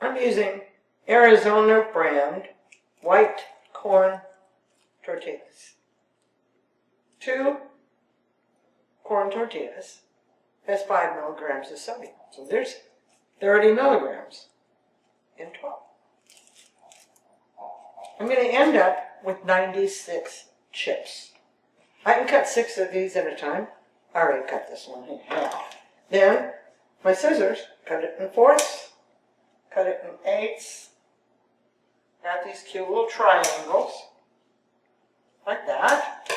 I'm using Arizona brand white corn tortillas. 2 corn tortillas has 5 milligrams of sodium. So there's 30 milligrams in 12. I'm going to end up with 96 chips. I can cut 6 of these at a time. I already cut this one in half. Then, my scissors, cut it in 4ths, cut it in 8ths. Got these cute little triangles, like that.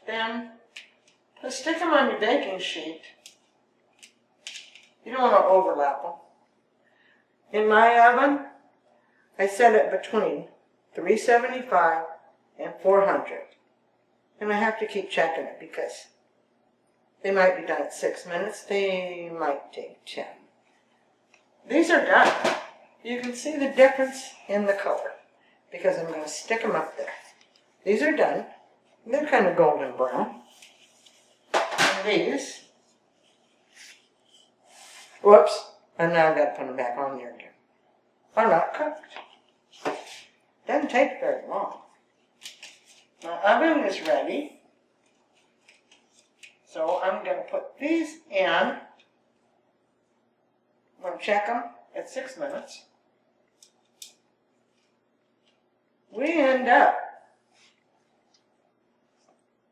Then, to stick them on your baking sheet, you don't want to overlap them. In my oven, I set it between 375 and 400. And I have to keep checking it because they might be done at 6 minutes. They might take 10. These are done. You can see the difference in the color because I'm going to stick them up there. These are done. They're kind of golden brown. And these, whoops, and now I've got to put them back on there again, are not cooked. Doesn't take very long. My oven is ready. So I'm going to put these in. I'm going to check them at 6 minutes. We end up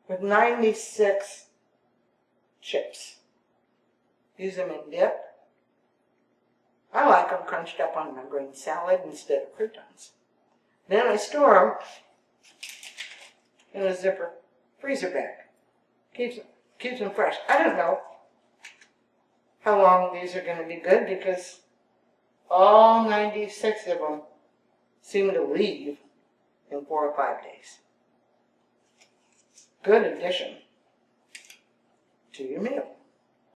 with 96 chips. Use them in dip. I like them crunched up on my green salad instead of croutons. Then I store them in a zipper freezer bag. Keeps them fresh. I don't know how long these are going to be good because all 96 of them seem to leave in 4 or 5 days. Good addition to your meal.